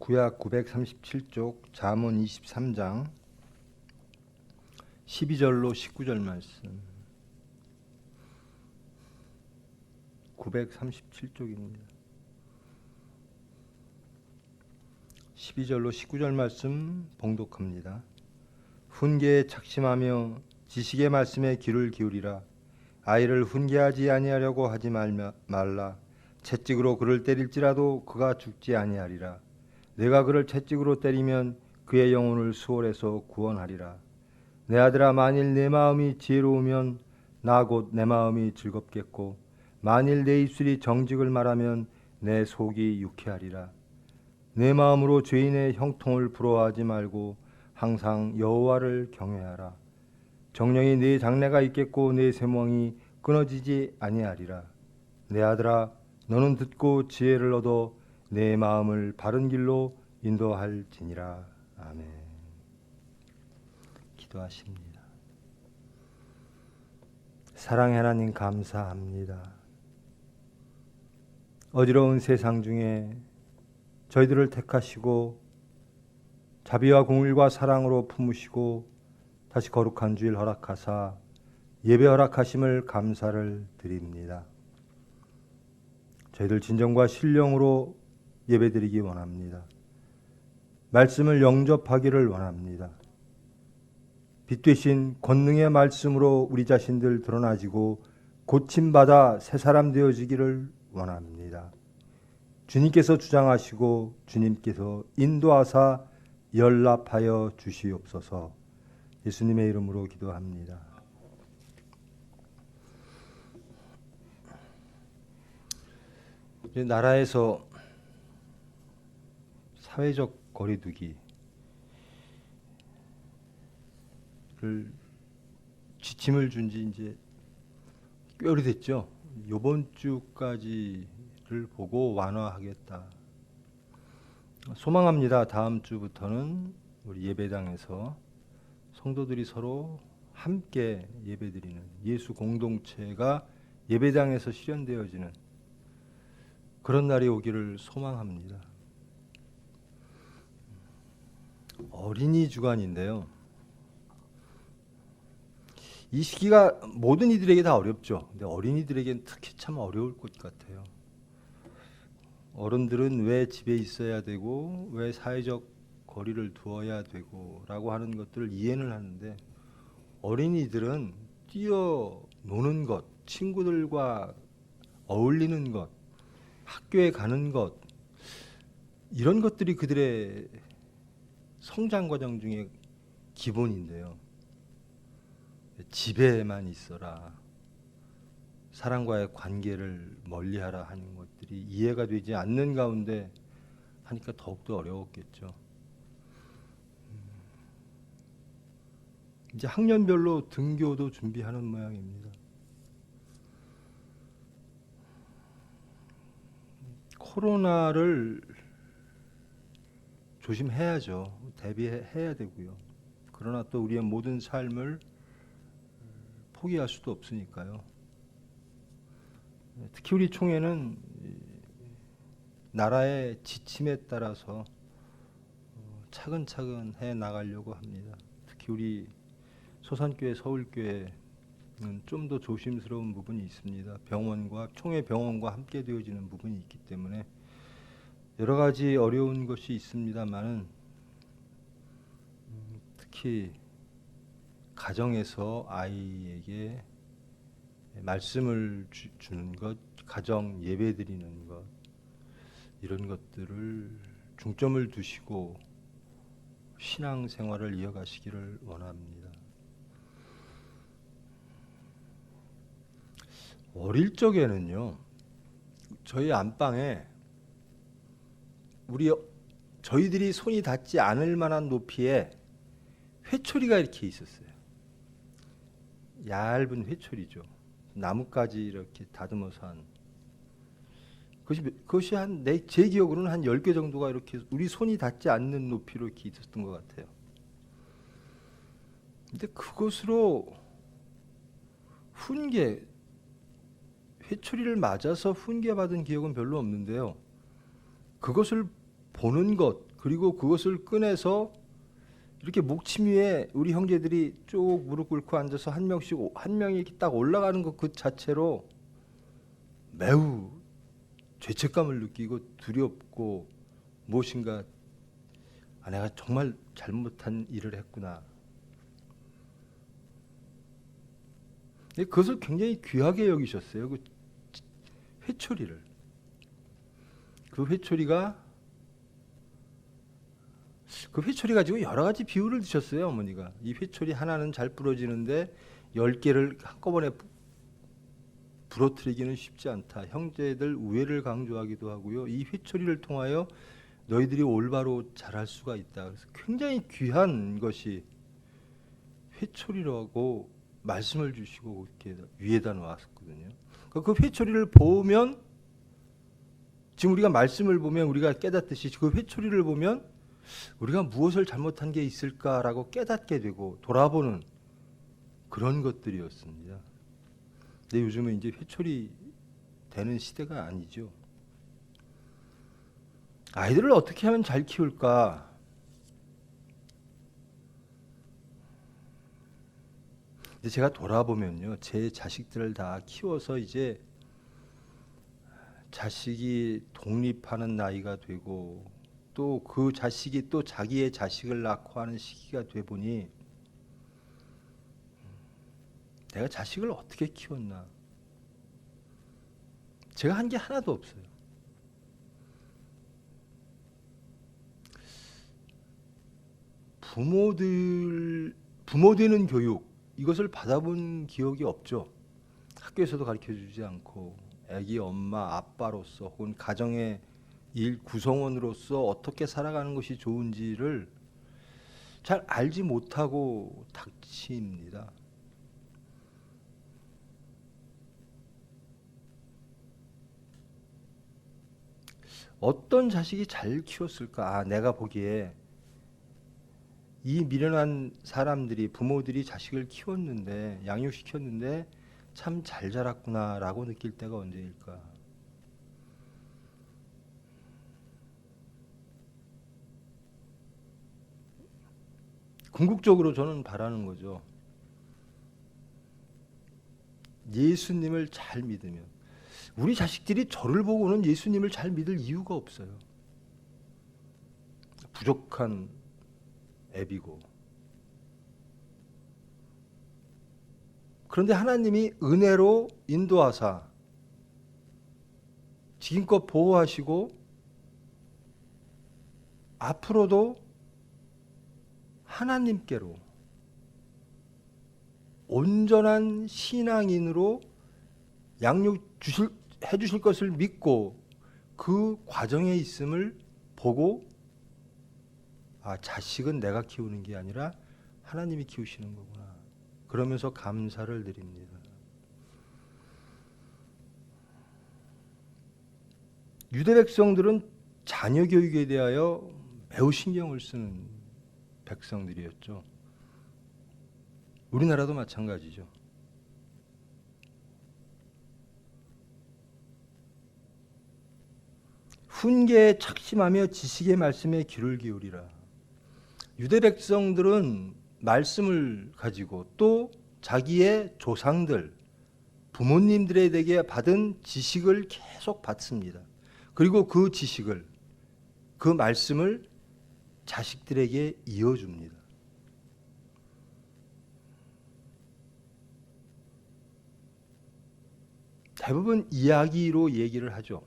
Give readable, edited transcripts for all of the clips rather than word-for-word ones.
구약 937쪽 잠언 23장 12절로 19절 말씀. 937쪽입니다. 12절로 19절 말씀 봉독합니다. 훈계에 착심하며 지식의 말씀에 귀를 기울이라. 아이를 훈계하지 아니하려고 하지 말라. 채찍으로 그를 때릴지라도 그가 죽지 아니하리라. 내가 그를 채찍으로 때리면 그의 영혼을 수월해서 구원하리라. 내 아들아, 만일 내 마음이 지혜로우면 나 곧 내 마음이 즐겁겠고, 만일 내 입술이 정직을 말하면 내 속이 유쾌하리라. 내 마음으로 죄인의 형통을 부러워하지 말고 항상 여호와를 경외하라. 정령이 네 장래가 있겠고 내 쇠멍이 끊어지지 아니하리라. 내 아들아, 너는 듣고 지혜를 얻어 내 마음을 바른 길로 인도할지니라. 아멘. 기도하십니다. 사랑의 하나님, 감사합니다. 어지러운 세상 중에 저희들을 택하시고 자비와 공의와 사랑으로 품으시고 다시 거룩한 주일 허락하사 예배 허락하심을 감사를 드립니다. 저희들 진정과 신령으로 예배드리기 원합니다. 말씀을 영접하기를 원합니다. 빛 되신 권능의 말씀으로 우리 자신들 드러나지고 고침받아 새 사람 되어지기를 원합니다. 주님께서 주장하시고 주님께서 인도하사 연락하여 주시옵소서. 예수님의 이름으로 기도합니다. 나라에서 사회적 거리두기를 지침을 준 지 이제 꽤 오래됐죠. 이번 주까지를 보고 완화하겠다. 소망합니다. 다음 주부터는 우리 예배당에서 성도들이 서로 함께 예배드리는 예수 공동체가 예배당에서 실현되어지는 그런 날이 오기를 소망합니다. 어린이 주간인데요. 이 시기가 모든 이들에게 다 어렵죠. 근데 어린이들에게는 특히 참 어려울 것 같아요. 어른들은 왜 집에 있어야 되고 왜 사회적 거리를 두어야 되고 라고 하는 것들을 이해는 하는데, 어린이들은 뛰어노는 것, 친구들과 어울리는 것, 학교에 가는 것, 이런 것들이 그들의 성장 과정 중에 기본인데요. 집에만 있어라, 사람과의 관계를 멀리하라 하는 것들이 이해가 되지 않는 가운데 하니까 더욱더 어려웠겠죠. 이제 학년별로 등교도 준비하는 모양입니다. 코로나를 조심해야죠. 대비해야 되고요. 그러나 또 우리의 모든 삶을 포기할 수도 없으니까요. 특히 우리 총회는 나라의 지침에 따라서 차근차근 해 나가려고 합니다. 특히 우리 소산교회, 서울교회는 좀 더 조심스러운 부분이 있습니다. 병원과 총회 병원과 함께 되어지는 부분이 있기 때문에 여러 가지 어려운 것이 있습니다만은 특히 가정에서 아이에게 말씀을 주는 것, 가정 예배 드리는 것, 이런 것들을 중점을 두시고 신앙생활을 이어가시기를 원합니다. 어릴 적에는요, 저희 안방에 저희들이 손이 닿지 않을 만한 높이에 회초리가 이렇게 있었어요. 얇은 회초리죠. 나뭇가지 이렇게 다듬어서 한, 그것이 제 기억으로는 한 10개 정도가 이렇게 우리 손이 닿지 않는 높이로 이렇게 있었던 것 같아요. 근데 그것으로 회초리를 맞아서 훈계받은 기억은 별로 없는데요. 그것을 보는 것, 그리고 그것을 꺼내서 이렇게 목침 위에 우리 형제들이 쭉 무릎 꿇고 앉아서 한 명씩 한 명이 이렇게 딱 올라가는 것 그 자체로 매우 죄책감을 느끼고 두렵고 무엇인가 내가 정말 잘못한 일을 했구나. 그것을 굉장히 귀하게 여기셨어요. 그 회초리를. 그 회초리 가지고 여러 가지 비유를 드셨어요. 어머니가. 이 회초리 하나는 잘 부러지는데 10개를 한꺼번에 부러뜨리기는 쉽지 않다. 형제들 우애를 강조하기도 하고요. 이 회초리를 통하여 너희들이 올바로 자랄 수가 있다. 그래서 굉장히 귀한 것이 회초리라고 말씀을 주시고 이렇게 위에다 놓았거든요. 그 회초리를 보면 지금 우리가 말씀을 보면 우리가 깨닫듯이 그 회초리를 보면 우리가 무엇을 잘못한 게 있을까라고 깨닫게 되고 돌아보는 그런 것들이었습니다. 근데 요즘은 이제 회초리 되는 시대가 아니죠. 아이들을 어떻게 하면 잘 키울까? 근데 제가 돌아보면요, 제 자식들을 다 키워서 이제 자식이 독립하는 나이가 되고 또 그 자식이 또 자기의 자식을 낳고 하는 시기가 돼 보니 내가 자식을 어떻게 키웠나? 제가 한 게 하나도 없어요. 부모 되는 교육 이것을 받아본 기억이 없죠. 학교에서도 가르쳐주지 않고 아기 엄마 아빠로서 혹은 가정의 일 구성원으로서 어떻게 살아가는 것이 좋은지를 잘 알지 못하고 닥칩니다. 어떤 자식이 잘 키웠을까? 내가 보기에 이 미련한 사람들이 부모들이 자식을 키웠는데 양육시켰는데 참 잘 자랐구나라고 느낄 때가 언제일까? 궁극적으로 저는 바라는 거죠. 예수님을 잘 믿으면 우리 자식들이 저를 보고는 예수님을 잘 믿을 이유가 없어요. 부족한 애비고. 그런데 하나님이 은혜로 인도하사 지금껏 보호하시고 앞으로도 하나님께로 온전한 신앙인으로 해주실 것을 믿고 그 과정에 있음을 보고 자식은 내가 키우는 게 아니라 하나님이 키우시는 거구나. 그러면서 감사를 드립니다. 유대 백성들은 자녀 교육에 대하여 매우 신경을 쓰는 백성들이었죠. 우리나라도 마찬가지죠. 훈계에 착심하며 지식의 말씀에 귀를 기울이라. 유대 백성들은 말씀을 가지고 또 자기의 조상들, 부모님들에게 받은 지식을 계속 받습니다. 그리고 그 지식을, 그 말씀을 자식들에게 이어줍니다. 대부분 이야기로 얘기를 하죠.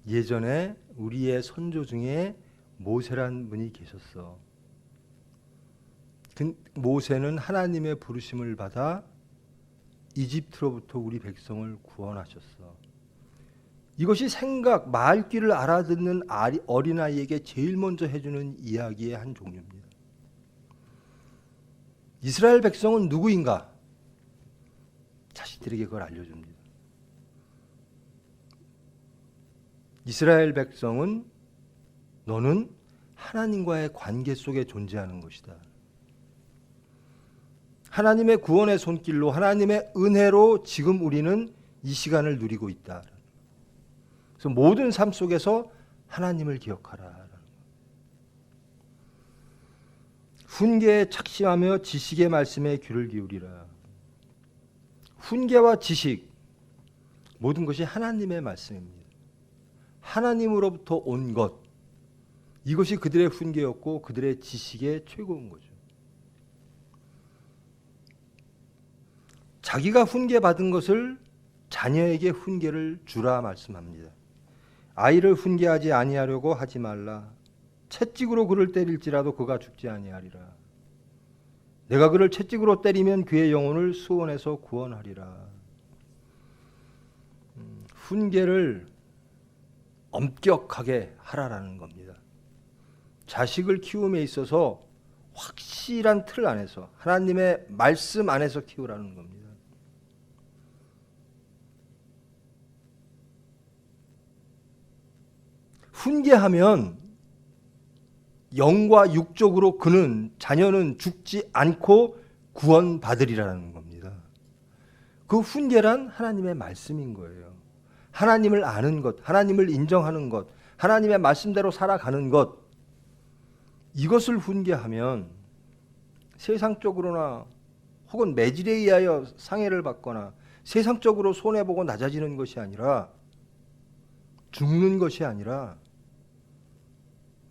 예전에 우리의 선조 중에 모세란 분이 계셨어. 모세는 하나님의 부르심을 받아 이집트로부터 우리 백성을 구원하셨어. 이것이 말귀를 알아듣는 어린아이에게 제일 먼저 해주는 이야기의 한 종류입니다. 이스라엘 백성은 누구인가? 자식들에게 그걸 알려줍니다. 이스라엘 백성은 너는 하나님과의 관계 속에 존재하는 것이다. 하나님의 구원의 손길로 하나님의 은혜로 지금 우리는 이 시간을 누리고 있다. 그래서 모든 삶 속에서 하나님을 기억하라. 훈계에 착심하며 지식의 말씀에 귀를 기울이라. 훈계와 지식, 모든 것이 하나님의 말씀입니다. 하나님으로부터 온 것, 이것이 그들의 훈계였고 그들의 지식의 최고인 거죠. 자기가 훈계받은 것을 자녀에게 훈계를 주라 말씀합니다. 아이를 훈계하지 아니하려고 하지 말라. 채찍으로 그를 때릴지라도 그가 죽지 아니하리라. 내가 그를 채찍으로 때리면 그의 영혼을 수원에서 구원하리라. 훈계를 엄격하게 하라라는 겁니다. 자식을 키움에 있어서 확실한 틀 안에서 하나님의 말씀 안에서 키우라는 겁니다. 훈계하면 영과 육적으로 자녀는 죽지 않고 구원받으리라는 겁니다. 그 훈계란 하나님의 말씀인 거예요. 하나님을 아는 것, 하나님을 인정하는 것, 하나님의 말씀대로 살아가는 것, 이것을 훈계하면 세상적으로나 혹은 매질에 의하여 상해를 받거나 세상적으로 손해보고 낮아지는 것이 아니라, 죽는 것이 아니라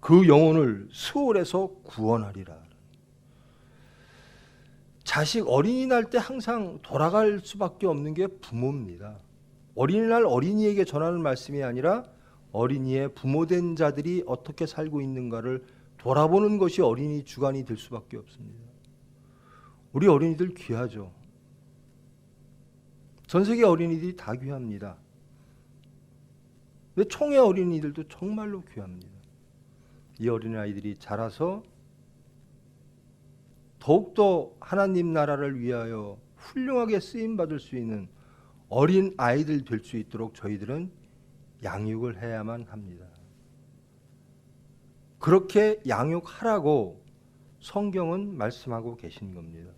그 영혼을 수월에서 구원하리라. 자식 어린이날 때 항상 돌아갈 수밖에 없는 게 부모입니다. 어린이날 어린이에게 전하는 말씀이 아니라 어린이의 부모된 자들이 어떻게 살고 있는가를 돌아보는 것이 어린이 주간이 될 수밖에 없습니다. 우리 어린이들 귀하죠. 전 세계 어린이들이 다 귀합니다. 근데 총회 어린이들도 정말로 귀합니다. 이 어린아이들이 자라서 더욱더 하나님 나라를 위하여 훌륭하게 쓰임받을 수 있는 어린 아이들 될 수 있도록 저희들은 양육을 해야만 합니다. 그렇게 양육하라고 성경은 말씀하고 계신 겁니다.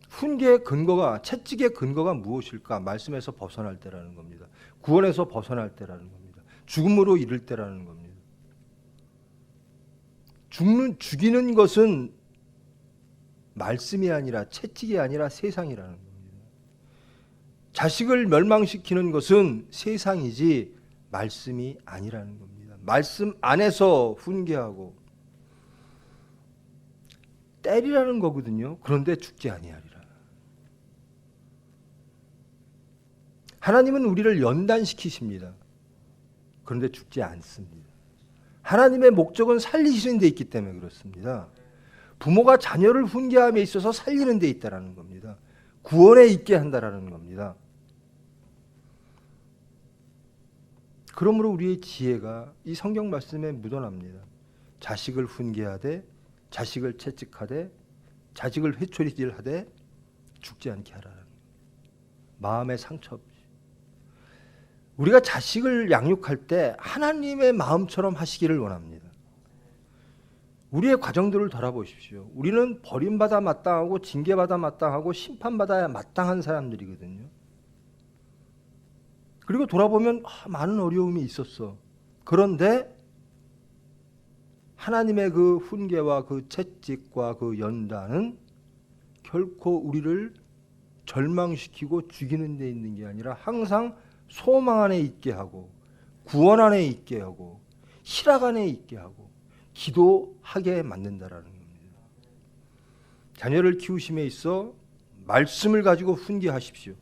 훈계의 근거가, 채찍의 근거가 무엇일까? 말씀에서 벗어날 때라는 겁니다. 구원에서 벗어날 때라는 겁니다. 죽음으로 이를 때라는 겁니다. 죽이는 것은 말씀이 아니라 채찍이 아니라 세상이라는 겁니다. 자식을 멸망시키는 것은 세상이지 말씀이 아니라는 겁니다. 말씀 안에서 훈계하고 때리라는 거거든요. 그런데 죽지 아니하리라. 하나님은 우리를 연단시키십니다. 그런데 죽지 않습니다. 하나님의 목적은 살리시는 데 있기 때문에 그렇습니다. 부모가 자녀를 훈계함에 있어서 살리는 데 있다라는 겁니다. 구원에 있게 한다라는 겁니다. 그러므로 우리의 지혜가 이 성경 말씀에 묻어납니다. 자식을 훈계하되, 자식을 채찍하되, 자식을 회초리질하되 죽지 않게 하라는 겁니다. 마음의 상처 없이. 우리가 자식을 양육할 때 하나님의 마음처럼 하시기를 원합니다. 우리의 과정들을 돌아보십시오. 우리는 버림받아 마땅하고 징계받아 마땅하고 심판받아야 마땅한 사람들이거든요. 그리고 돌아보면 많은 어려움이 있었어. 그런데 하나님의 그 훈계와 그 채찍과 그 연단은 결코 우리를 절망시키고 죽이는 데 있는 게 아니라 항상 소망 안에 있게 하고 구원 안에 있게 하고 희락 안에 있게 하고 기도하게 만든다라는 겁니다. 자녀를 키우심에 있어 말씀을 가지고 훈계하십시오.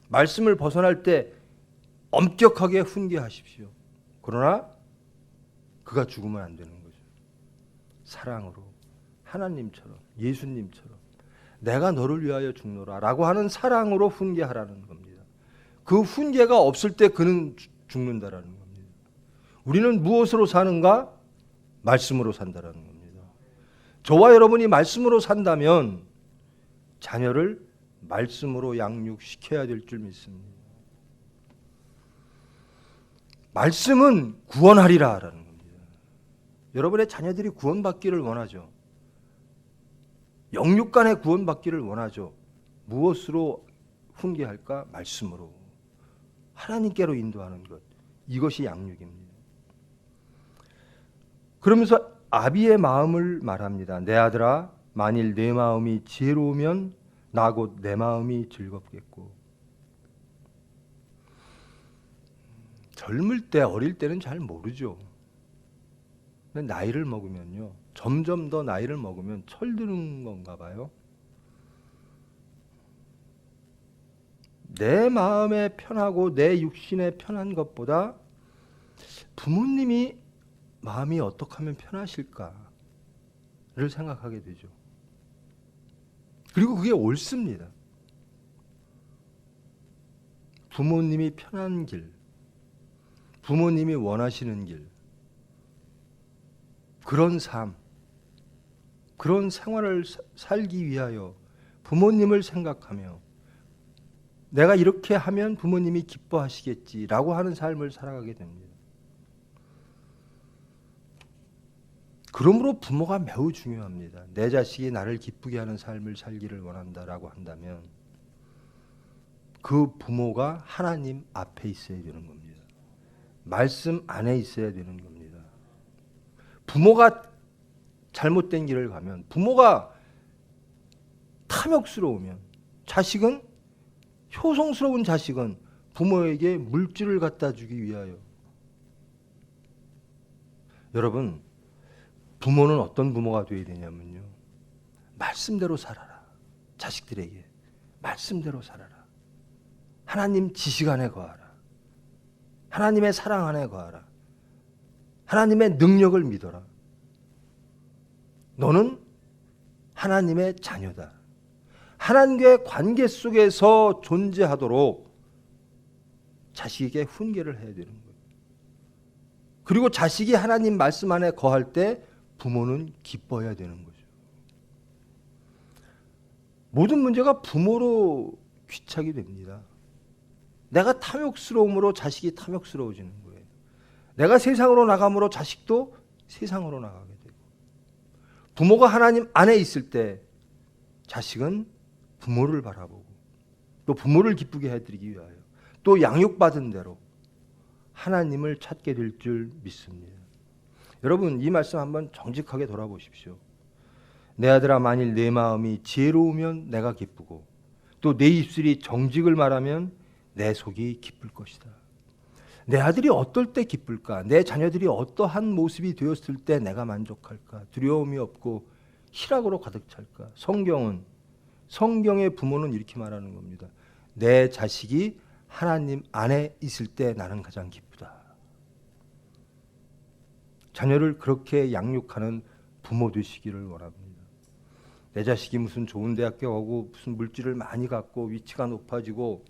말씀을 벗어날 때 엄격하게 훈계하십시오. 그러나 그가 죽으면 안 되는 거죠. 사랑으로 하나님처럼 예수님처럼 내가 너를 위하여 죽노라 라고 하는 사랑으로 훈계하라는 겁니다. 그 훈계가 없을 때 그는 죽는다라는 겁니다. 우리는 무엇으로 사는가? 말씀으로 산다라는 겁니다. 저와 여러분이 말씀으로 산다면 자녀를 말씀으로 양육시켜야 될 줄 믿습니다. 말씀은 구원하리라라는 겁니다. 여러분의 자녀들이 구원받기를 원하죠. 영육 간에 구원받기를 원하죠. 무엇으로 훈계할까? 말씀으로. 하나님께로 인도하는 것. 이것이 양육입니다. 그러면서 아비의 마음을 말합니다. 내 아들아, 만일 내 마음이 지혜로우면 나 곧 내 마음이 즐겁겠고. 젊을 때, 어릴 때는 잘 모르죠. 근데 나이를 먹으면요, 점점 더 나이를 먹으면 철드는 건가 봐요. 내 마음에 편하고 내 육신에 편한 것보다 부모님이 마음이 어떻게 하면 편하실까를 생각하게 되죠. 그리고 그게 옳습니다. 부모님이 편한 길, 부모님이 원하시는 길, 그런 삶, 그런 생활을 살기 위하여 부모님을 생각하며 내가 이렇게 하면 부모님이 기뻐하시겠지라고 하는 삶을 살아가게 됩니다. 그러므로 부모가 매우 중요합니다. 내 자식이 나를 기쁘게 하는 삶을 살기를 원한다라고 한다면 그 부모가 하나님 앞에 있어야 되는 겁니다. 말씀 안에 있어야 되는 겁니다. 부모가 잘못된 길을 가면, 부모가 탐욕스러우면, 효성스러운 자식은 부모에게 물질을 갖다 주기 위하여. 여러분, 부모는 어떤 부모가 되어야 되냐면요, 말씀대로 살아라. 자식들에게 말씀대로 살아라. 하나님 지식 안에 거하라. 하나님의 사랑 안에 거하라. 하나님의 능력을 믿어라. 너는 하나님의 자녀다. 하나님과의 관계 속에서 존재하도록 자식에게 훈계를 해야 되는 거예요. 그리고 자식이 하나님 말씀 안에 거할 때 부모는 기뻐해야 되는 거죠. 모든 문제가 부모로 귀착이 됩니다. 내가 탐욕스러움으로 자식이 탐욕스러워지는 거예요. 내가 세상으로 나감으로 자식도 세상으로 나가게 되고, 부모가 하나님 안에 있을 때 자식은 부모를 바라보고 또 부모를 기쁘게 해드리기 위하여 또 양육받은 대로 하나님을 찾게 될 줄 믿습니다. 여러분, 이 말씀 한번 정직하게 돌아보십시오. 내 아들아, 만일 내 마음이 지혜로우면 내가 기쁘고 또 내 입술이 정직을 말하면 내 속이 기쁠 것이다. 내 아들이 어떨 때 기쁠까? 내 자녀들이 어떠한 모습이 되었을 때 내가 만족할까? 두려움이 없고 희락으로 가득 찰까? 성경의 부모는 이렇게 말하는 겁니다. 내 자식이 하나님 안에 있을 때 나는 가장 기쁘다. 자녀를 그렇게 양육하는 부모 되시기를 원합니다. 내 자식이 무슨 좋은 대학교 가고 무슨 물질을 많이 갖고 위치가 높아지고,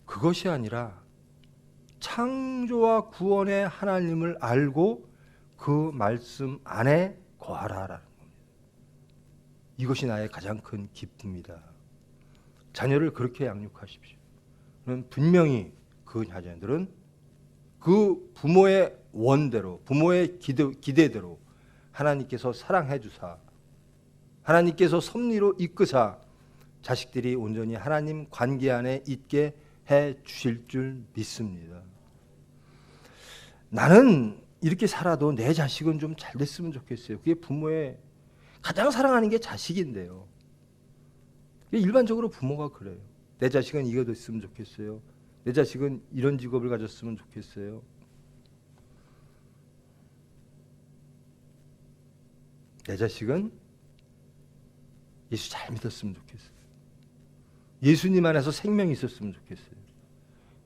그것이 아니라 창조와 구원의 하나님을 알고 그 말씀 안에 거하라라는 겁니다. 이것이 나의 가장 큰 기쁨이다. 자녀를 그렇게 양육하십시오. 그럼 분명히 그 자녀들은 그 부모의 원대로, 부모의 기대대로 하나님께서 사랑해 주사, 하나님께서 섭리로 이끄사 자식들이 온전히 하나님 관계 안에 있게 해 주실 줄 믿습니다. 나는 이렇게 살아도 내 자식은 좀 잘 됐으면 좋겠어요. 그게 부모의 가장 사랑하는 게 자식인데요. 일반적으로 부모가 그래요. 내 자식은 이거 됐으면 좋겠어요. 내 자식은 이런 직업을 가졌으면 좋겠어요. 내 자식은 예수 잘 믿었으면 좋겠어요. 예수님 안에서 생명이 있었으면 좋겠어요.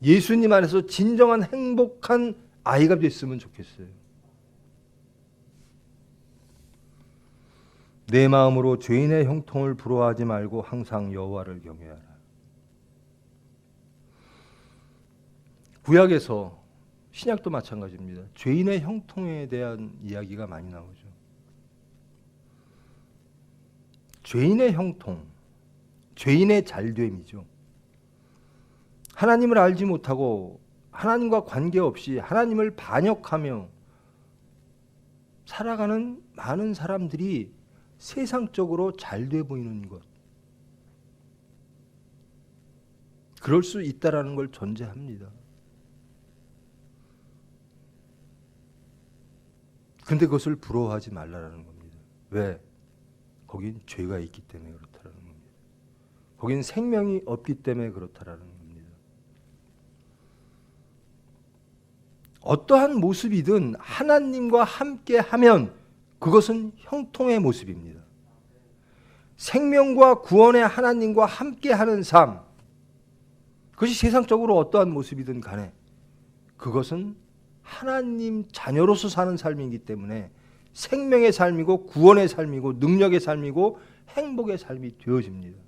예수님 안에서 진정한 행복한 아이가 됐으면 좋겠어요. 내 마음으로 죄인의 형통을 부러워하지 말고 항상 여호와를 경외하라. 구약에서, 신약도 마찬가지입니다. 죄인의 형통에 대한 이야기가 많이 나오죠. 죄인의 형통, 죄인의 잘됨이죠. 하나님을 알지 못하고 하나님과 관계없이 하나님을 반역하며 살아가는 많은 사람들이 세상적으로 잘돼 보이는 것, 그럴 수 있다라는 걸 전제합니다. 근데 그것을 부러워하지 말라라는 겁니다. 왜? 거긴 죄가 있기 때문에 그렇다라는 겁니다. 거긴 생명이 없기 때문에 그렇다라는 겁니다. 어떠한 모습이든 하나님과 함께 하면 그것은 형통의 모습입니다. 생명과 구원의 하나님과 함께 하는 삶, 그것이 세상적으로 어떠한 모습이든 간에 그것은 하나님 자녀로서 사는 삶이기 때문에 생명의 삶이고 구원의 삶이고 능력의 삶이고 행복의 삶이 되어집니다.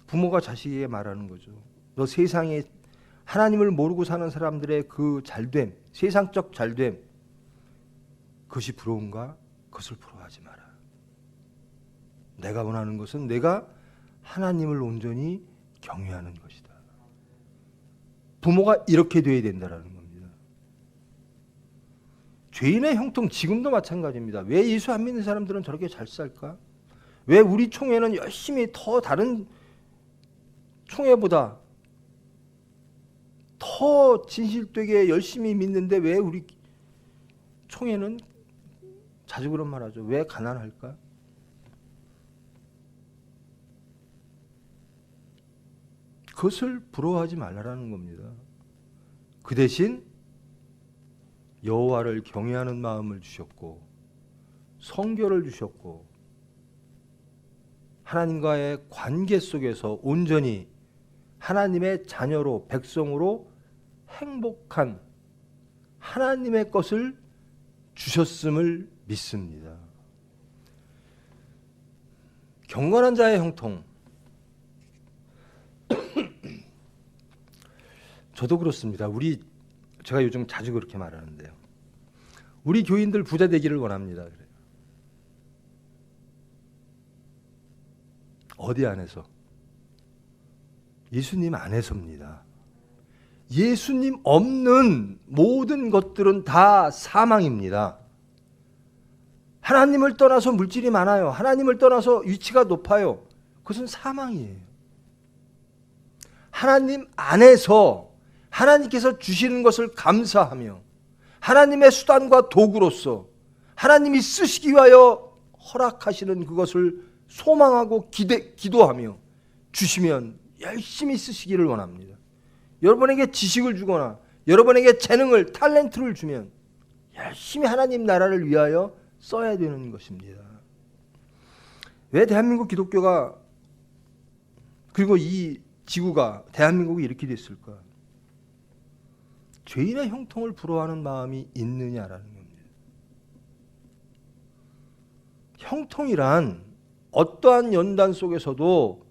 부모가 자식에게 말하는 거죠. 너 세상에 하나님을 모르고 사는 사람들의 그 잘됨, 세상적 잘됨, 그것이 부러운가? 그것을 부러워하지 마라. 내가 원하는 것은 내가 하나님을 온전히 경외하는 것이다. 부모가 이렇게 돼야 된다는 겁니다. 죄인의 형통 지금도 마찬가지입니다. 왜 예수 안 믿는 사람들은 저렇게 잘 살까? 왜 우리 총회는 열심히 더 다른 총회보다 더 진실되게 열심히 믿는데 왜 우리 총회는 자주 그런 말 하죠. 왜 가난할까? 그것을 부러워하지 말라는 겁니다. 그 대신 여호와를 경외하는 마음을 주셨고 성결을 주셨고 하나님과의 관계 속에서 온전히 하나님의 자녀로 백성으로 행복한 하나님의 것을 주셨음을 믿습니다. 경건한 자의 형통. 저도 그렇습니다. 제가 요즘 자주 그렇게 말하는데요. 우리 교인들 부자 되기를 원합니다. 그래요. 어디 안에서? 예수님 안에서입니다. 예수님 없는 모든 것들은 다 사망입니다. 하나님을 떠나서 물질이 많아요. 하나님을 떠나서 위치가 높아요. 그것은 사망이에요. 하나님 안에서 하나님께서 주시는 것을 감사하며 하나님의 수단과 도구로서 하나님이 쓰시기 위하여 허락하시는 그것을 소망하고 기도하며 주시면 열심히 쓰시기를 원합니다. 여러분에게 지식을 주거나 여러분에게 재능을 탤런트를 주면 열심히 하나님 나라를 위하여 써야 되는 것입니다. 왜 대한민국 기독교가 그리고 이 지구가 대한민국이 이렇게 됐을까? 죄인의 형통을 부러워하는 마음이 있느냐라는 겁니다. 형통이란 어떠한 연단 속에서도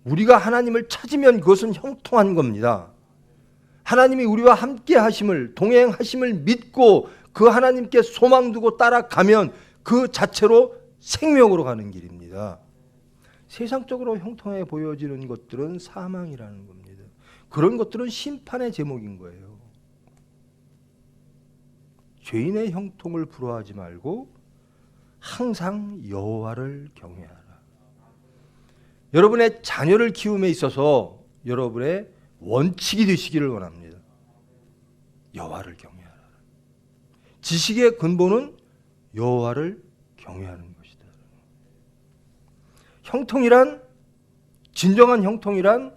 우리가 하나님을 찾으면 그것은 형통한 겁니다. 하나님이 우리와 함께 하심을 동행하심을 믿고 그 하나님께 소망 두고 따라가면 그 자체로 생명으로 가는 길입니다. 세상적으로 형통해 보여지는 것들은 사망이라는 겁니다. 그런 것들은 심판의 제목인 거예요. 죄인의 형통을 부러워하지 말고 항상 여호와를 경외하라. 여러분의 자녀를 키움에 있어서 여러분의 원칙이 되시기를 원합니다. 여호와를 경외하라. 지식의 근본은 여호와를 경외하는 것이다. 형통이란 진정한 형통이란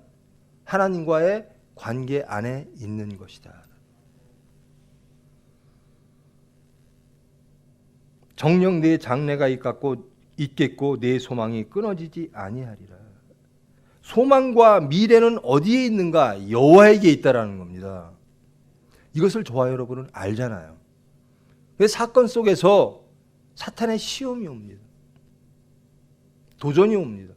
하나님과의 관계 안에 있는 것이다. 정녕 내 장래가 있겠고 내 소망이 끊어지지 아니하리라. 소망과 미래는 어디에 있는가? 여호와에게 있다라는 겁니다. 이것을 저와 여러분은 알잖아요. 그 사건 속에서 사탄의 시험이 옵니다. 도전이 옵니다.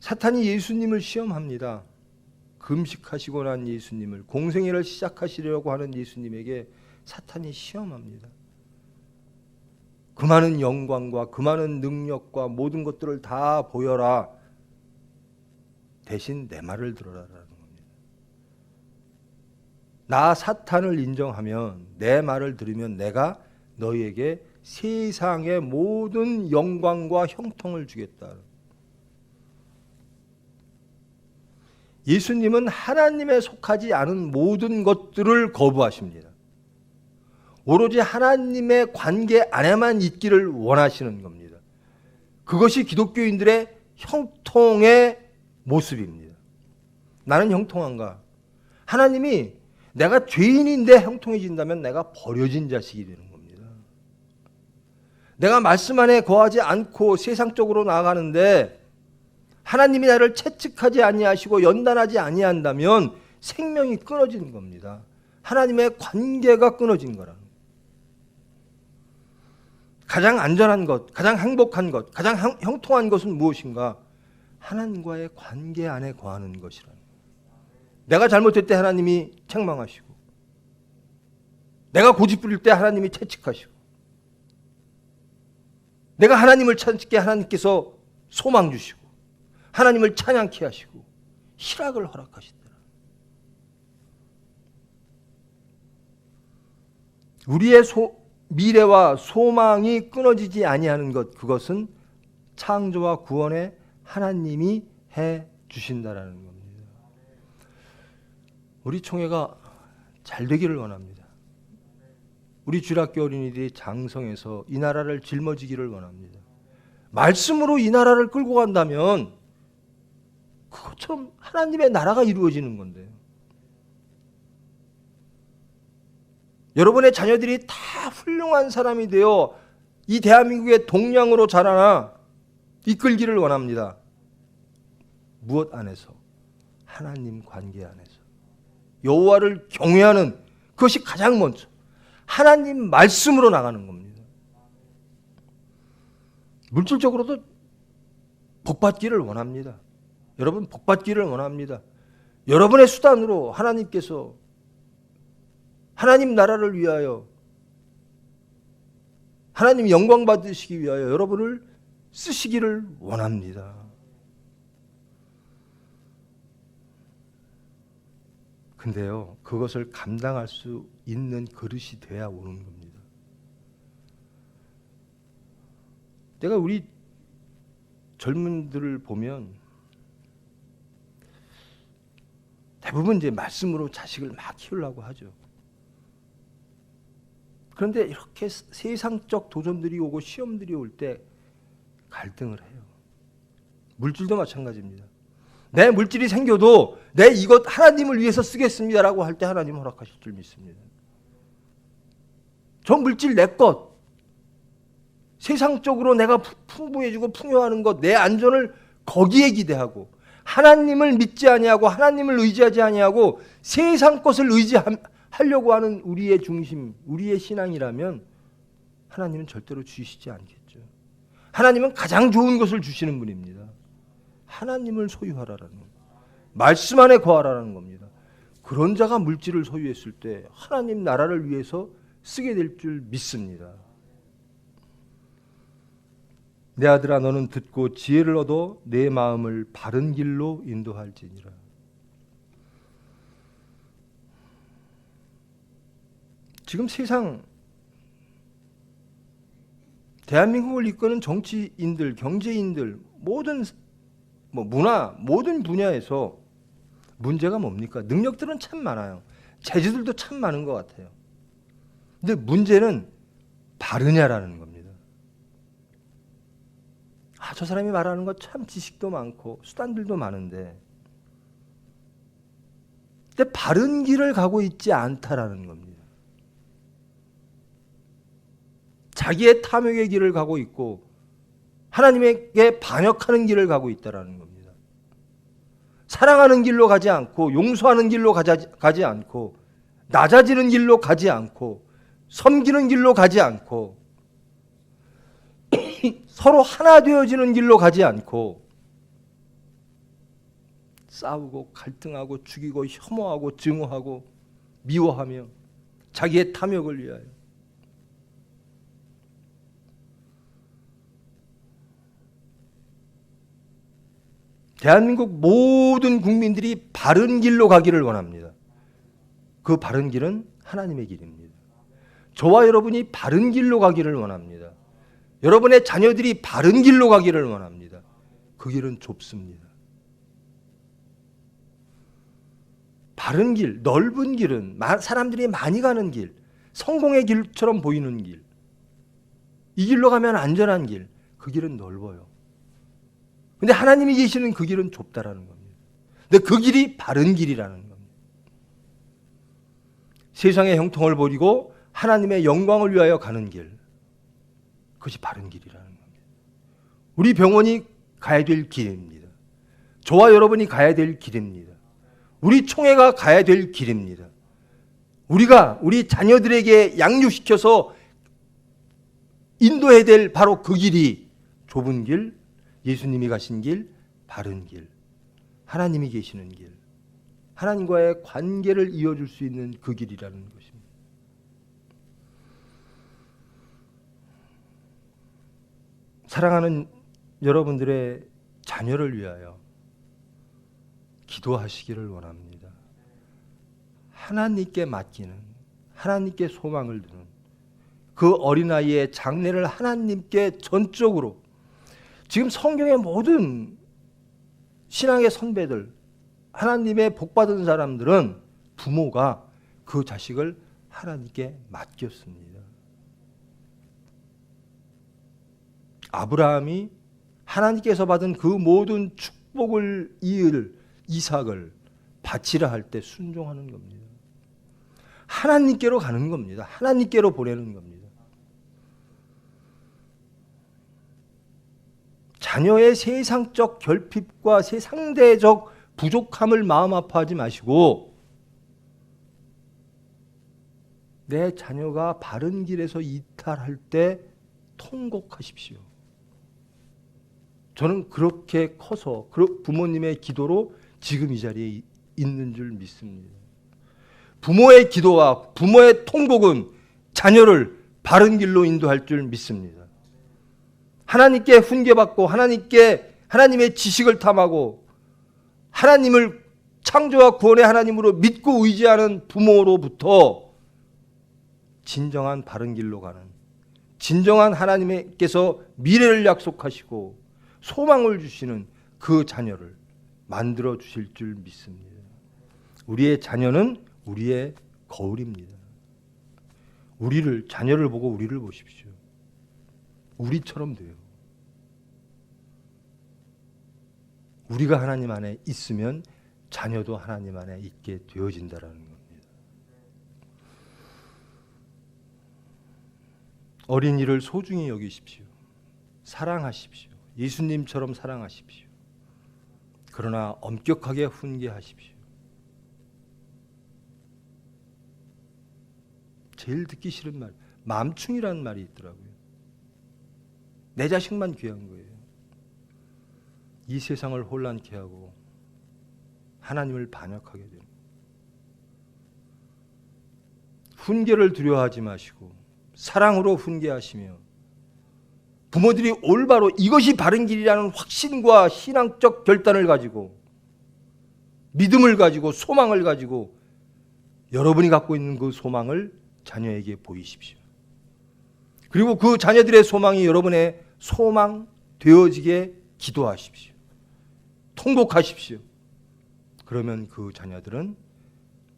사탄이 예수님을 시험합니다. 금식하시고 난 예수님을, 공생애를 시작하시려고 하는 예수님에게 사탄이 시험합니다. 그 많은 영광과 그 많은 능력과 모든 것들을 다 보여라. 대신 내 말을 들어라라는 겁니다. 나 사탄을 인정하면 내 말을 들으면 내가 너희에게 세상의 모든 영광과 형통을 주겠다. 예수님은 하나님에 속하지 않은 모든 것들을 거부하십니다. 오로지 하나님의 관계 안에만 있기를 원하시는 겁니다. 그것이 기독교인들의 형통의 모습입니다. 나는 형통한가? 하나님이 내가 죄인인데 형통해진다면 내가 버려진 자식이 되는 겁니다. 내가 말씀 안에 거하지 않고 세상적으로 나아가는데 하나님이 나를 채찍하지 아니하시고 연단하지 아니한다면 생명이 끊어지는 겁니다. 하나님의 관계가 끊어진 거라는 거예요. 가장 안전한 것, 가장 행복한 것, 가장 형통한 것은 무엇인가? 하나님과의 관계 안에 거하는 것이라는 거예요. 내가 잘못할 때 하나님이 책망하시고, 내가 고집 부릴 때 하나님이 채찍하시고, 내가 하나님을 찾게 하나님께서 소망 주시고, 하나님을 찬양케 하시고 희락을 허락하시더라. 우리의 미래와 소망이 끊어지지 아니하는 것, 그것은 창조와 구원의 하나님이 해 주신다라는 겁니다. 우리 총회가 잘 되기를 원합니다. 우리 주일학교 어린이들이 장성해서 이 나라를 짊어지기를 원합니다. 말씀으로 이 나라를 끌고 간다면 그것처럼 하나님의 나라가 이루어지는 건데요. 여러분의 자녀들이 다 훌륭한 사람이 되어 이 대한민국의 동량으로 자라나 이끌기를 원합니다. 무엇 안에서? 하나님 관계 안에서. 여호와를 경외하는 그것이 가장 먼저 하나님 말씀으로 나가는 겁니다. 물질적으로도 복받기를 원합니다. 여러분 복받기를 원합니다. 여러분의 수단으로 하나님께서 하나님 나라를 위하여 하나님 영광 받으시기 위하여 여러분을 쓰시기를 원합니다. 근데요, 그것을 감당할 수 있는 그릇이 돼야 오는 겁니다. 내가 우리 젊은들을 보면 대부분 이제 말씀으로 자식을 막 키우려고 하죠. 그런데 이렇게 세상적 도전들이 오고 시험들이 올 때 갈등을 해요. 물질도 마찬가지입니다. 내 물질이 생겨도 내 이것 하나님을 위해서 쓰겠습니다라고 할 때 하나님 허락하실 줄 믿습니다. 저 물질 내 것, 세상적으로 내가 풍부해지고 풍요하는 것, 내 안전을 거기에 기대하고 하나님을 믿지 아니하고 하나님을 의지하지 아니하고 세상 것을 의지하려고 하는 우리의 중심, 우리의 신앙이라면 하나님은 절대로 주시지 않겠죠. 하나님은 가장 좋은 것을 주시는 분입니다. 하나님을 소유하라라는 겁니다. 말씀 안에 거하라는 겁니다. 그런 자가 물질을 소유했을 때 하나님 나라를 위해서 쓰게 될 줄 믿습니다. 내 아들아 너는 듣고 지혜를 얻어 내 마음을 바른 길로 인도할지니라. 지금 세상 대한민국을 이끄는 정치인들, 경제인들, 모든 문화, 모든 분야에서 문제가 뭡니까? 능력들은 참 많아요. 재주들도 참 많은 것 같아요. 근데 문제는 바르냐라는 겁니다. 저 사람이 말하는 거 참 지식도 많고 수단들도 많은데 근데 바른 길을 가고 있지 않다라는 겁니다. 자기의 탐욕의 길을 가고 있고 하나님에게 반역하는 길을 가고 있다라는 겁니다. 사랑하는 길로 가지 않고 용서하는 길로 가지 않고 낮아지는 길로 가지 않고 섬기는 길로 가지 않고 서로 하나 되어지는 길로 가지 않고 싸우고 갈등하고 죽이고 혐오하고 증오하고 미워하며 자기의 탐욕을 위하여 대한민국 모든 국민들이 바른 길로 가기를 원합니다. 그 바른 길은 하나님의 길입니다. 저와 여러분이 바른 길로 가기를 원합니다. 여러분의 자녀들이 바른 길로 가기를 원합니다. 그 길은 좁습니다. 바른 길, 넓은 길은 사람들이 많이 가는 길, 성공의 길처럼 보이는 길, 이 길로 가면 안전한 길, 그 길은 넓어요. 근데 하나님이 계시는 그 길은 좁다라는 겁니다. 근데 그 길이 바른 길이라는 겁니다. 세상의 형통을 버리고 하나님의 영광을 위하여 가는 길, 그것이 바른 길이라는 겁니다. 우리 병원이 가야 될 길입니다. 저와 여러분이 가야 될 길입니다. 우리 총회가 가야 될 길입니다. 우리가 우리 자녀들에게 양육시켜서 인도해야 될 바로 그 길이 좁은 길, 예수님이 가신 길, 바른 길, 하나님이 계시는 길, 하나님과의 관계를 이어줄 수 있는 그 길이라는 것입니다. 사랑하는 여러분들의 자녀를 위하여 기도하시기를 원합니다. 하나님께 맡기는, 하나님께 소망을 두는 그 어린아이의 장래를 하나님께 전적으로, 지금 성경의 모든 신앙의 선배들, 하나님의 복받은 사람들은 부모가 그 자식을 하나님께 맡겼습니다. 아브라함이 하나님께서 받은 그 모든 축복을 이을 이삭을 바치라 할 때 순종하는 겁니다. 하나님께로 가는 겁니다. 하나님께로 보내는 겁니다. 자녀의 세상적 결핍과 상대적 부족함을 마음 아파하지 마시고 내 자녀가 바른 길에서 이탈할 때 통곡하십시오. 저는 그렇게 커서 부모님의 기도로 지금 이 자리에 있는 줄 믿습니다. 부모의 기도와 부모의 통곡은 자녀를 바른 길로 인도할 줄 믿습니다. 하나님께 훈계받고 하나님의 지식을 탐하고 하나님을 창조와 구원의 하나님으로 믿고 의지하는 부모로부터 진정한 바른 길로 가는, 진정한 하나님께서 미래를 약속하시고 소망을 주시는 그 자녀를 만들어 주실 줄 믿습니다. 우리의 자녀는 우리의 거울입니다. 자녀를 보고 우리를 보십시오. 우리처럼 돼요. 우리가 하나님 안에 있으면 자녀도 하나님 안에 있게 되어진다라는 겁니다. 어린이를 소중히 여기십시오. 사랑하십시오. 예수님처럼 사랑하십시오. 그러나 엄격하게 훈계하십시오. 제일 듣기 싫은 말, 맘충이라는 말이 있더라고요. 내 자식만 귀한 거예요. 이 세상을 혼란케 하고 하나님을 반역하게 되는, 훈계를 두려워하지 마시고 사랑으로 훈계하시며 부모들이 올바로 이것이 바른 길이라는 확신과 신앙적 결단을 가지고 믿음을 가지고 소망을 가지고 여러분이 갖고 있는 그 소망을 자녀에게 보이십시오. 그리고 그 자녀들의 소망이 여러분의 소망 되어지게 기도하십시오. 통곡하십시오. 그러면 그 자녀들은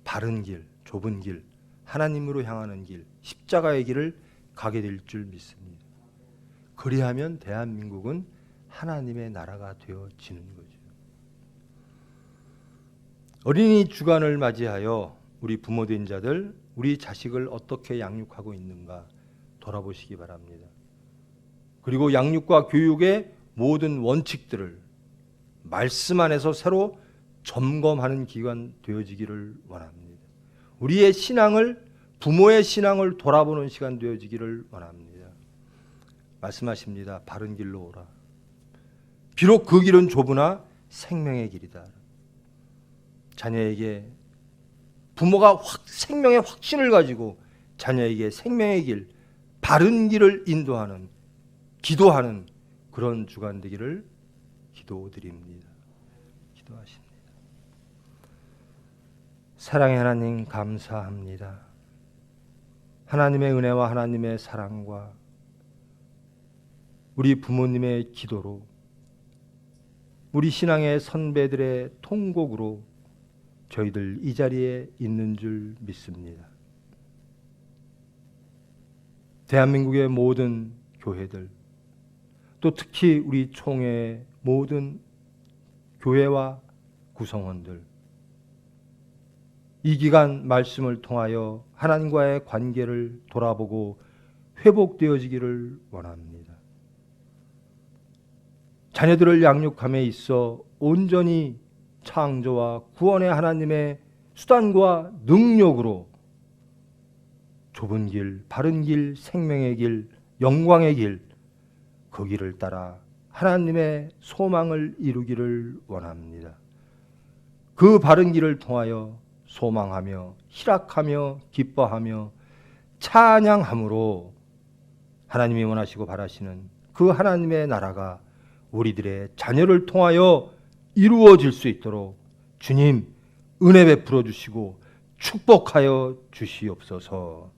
바른 길, 좁은 길, 하나님으로 향하는 길, 십자가의 길을 가게 될 줄 믿습니다. 그리하면 대한민국은 하나님의 나라가 되어지는 거죠. 어린이 주간을 맞이하여 우리 부모된 자들, 우리 자식을 어떻게 양육하고 있는가 돌아보시기 바랍니다. 그리고 양육과 교육의 모든 원칙들을 말씀 안에서 새로 점검하는 기간 되어지기를 원합니다. 우리의 신앙을, 부모의 신앙을 돌아보는 시간 되어지기를 원합니다. 말씀하십니다. 바른 길로 오라. 비록 그 길은 좁으나 생명의 길이다. 자녀에게 부모가 생명의 확신을 가지고 자녀에게 생명의 길, 바른 길을 인도하는, 기도하는 그런 주간 되기를 기도드립니다. 기도하십니다. 사랑의 하나님 감사합니다. 하나님의 은혜와 하나님의 사랑과 우리 부모님의 기도로, 우리 신앙의 선배들의 통곡으로 저희들 이 자리에 있는 줄 믿습니다. 대한민국의 모든 교회들, 또 특히 우리 총회의 모든 교회와 구성원들, 이 기간 말씀을 통하여 하나님과의 관계를 돌아보고 회복되어지기를 원합니다. 자녀들을 양육함에 있어 온전히 창조와 구원의 하나님의 수단과 능력으로 좁은 길, 바른 길, 생명의 길, 영광의 길, 그 길을 따라 하나님의 소망을 이루기를 원합니다. 그 바른 길을 통하여 소망하며 희락하며 기뻐하며 찬양함으로 하나님이 원하시고 바라시는 그 하나님의 나라가 우리들의 자녀를 통하여 이루어질 수 있도록 주님 은혜 베풀어 주시고 축복하여 주시옵소서.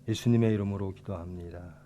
예수님의 이름으로 기도합니다.